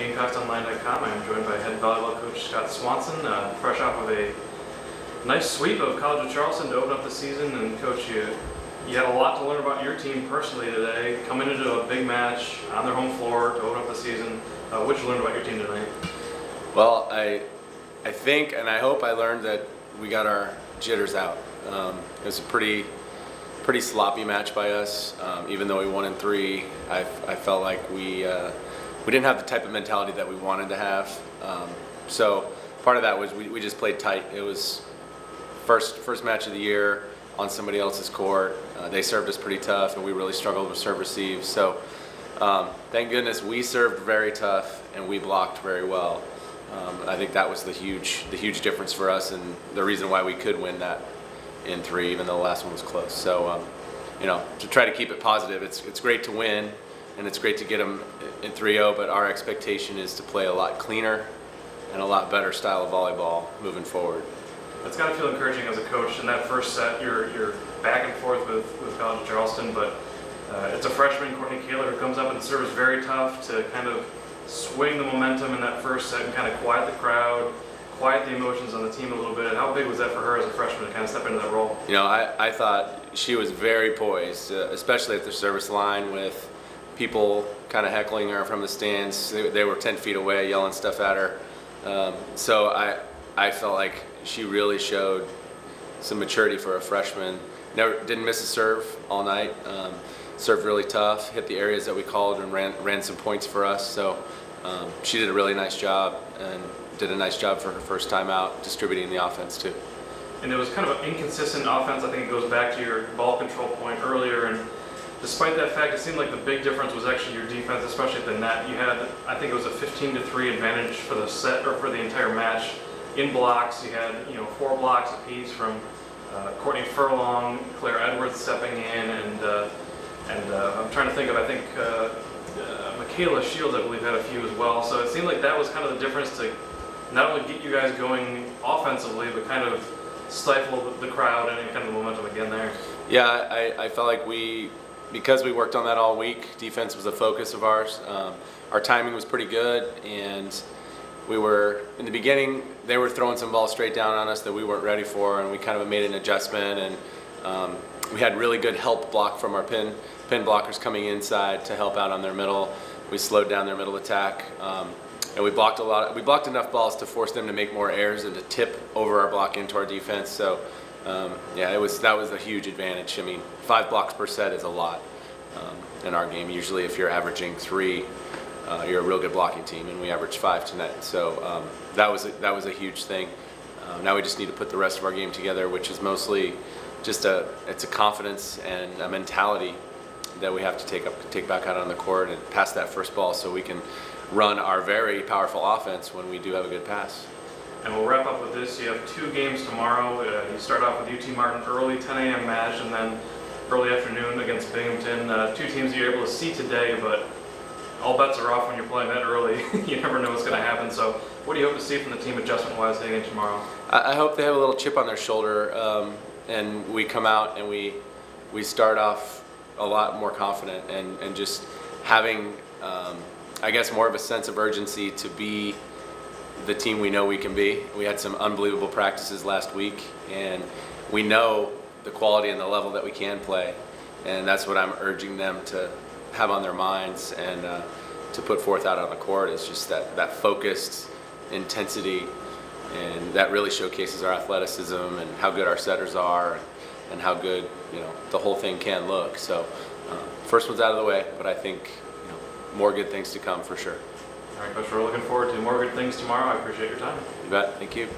GamecocksOnline.com. I'm joined by head volleyball coach Scott Swanson, fresh off of a nice sweep of College of Charleston to open up the season. And coach, you had a lot to learn about your team personally today, coming into a big match on their home floor to open up the season. What did you learn about your team tonight? Well, I think and I hope I learned that we got our jitters out. It was a pretty sloppy match by us. Even though we won in 3, I felt like we didn't have the type of mentality that we wanted to have. So part of that was we just played tight. It was first match of the year on somebody else's court. They served us pretty tough, and we really struggled with serve receive. So thank goodness we served very tough and we blocked very well. I think that was the huge difference for us, and the reason why we could win that in 3, even though the last one was close. So to try to keep it positive, it's great to win, and it's great to get them in 3-0, but our expectation is to play a lot cleaner and a lot better style of volleyball moving forward. It's got to feel encouraging as a coach. In that first set, you're back and forth with College of Charleston, but it's a freshman, Courtney Kaler, who comes up and serves very tough to kind of swing the momentum in that first set and kind of quiet the crowd, quiet the emotions on the team a little bit. How big was that for her as a freshman to kind of step into that role? I thought she was very poised, especially at the service line with people kind of heckling her from the stands. They were 10 feet away yelling stuff at her. So I felt like she really showed some maturity for a freshman. Didn't miss a serve all night. Served really tough, hit the areas that we called, and ran some points for us. So she did a really nice job, and did a nice job for her first time out distributing the offense too. And it was kind of an inconsistent offense. I think it goes back to your ball control point earlier, and despite that fact, it seemed like the big difference was actually your defense, especially at the net. You had, I think it was a 15-3 advantage for the set, or for the entire match. In blocks, you had 4 blocks apiece from Courtney Furlong, Claire Edwards stepping in, and I'm trying to think of, I think Michaela Shields, I believe, had a few as well. So it seemed like that was kind of the difference to not only get you guys going offensively, but kind of stifle the crowd and kind of the momentum again there. Yeah, I felt like because we worked on that all week, defense was a focus of ours. Our timing was pretty good, and we were, in the beginning, they were throwing some balls straight down on us that we weren't ready for, and we kind of made an adjustment, and we had really good help block from our pin blockers coming inside to help out on their middle. We slowed down their middle attack, and we blocked enough balls to force them to make more errors and to tip over our block into our defense. So that was a huge advantage. I mean, 5 blocks per set is a lot in our game. Usually if you're averaging 3, you're a real good blocking team, and we averaged 5 tonight. So that was a huge thing. Now we just need to put the rest of our game together, which is mostly just it's a confidence and a mentality that we have to take back out on the court and pass that first ball so we can run our very powerful offense when we do have a good pass. And we'll wrap up with this. You have 2 games tomorrow. You start off with UT Martin early 10 a.m. match, and then early afternoon against Binghamton. 2 teams you're able to see today, but all bets are off when you're playing that early. You never know what's going to happen. So what do you hope to see from the team adjustment-wise heading into tomorrow? I hope they have a little chip on their shoulder, and we come out and we start off a lot more confident and just having, I guess, more of a sense of urgency to be the team we know we can be. We had some unbelievable practices last week, and we know the quality and the level that we can play, and that's what I'm urging them to have on their minds and to put forth out on the court. Is just that focused intensity, and that really showcases our athleticism and how good our setters are and how good the whole thing can look. So first one's out of the way, but I think more good things to come for sure. All right, Coach, we're looking forward to more good things tomorrow. I appreciate your time. You bet. Thank you.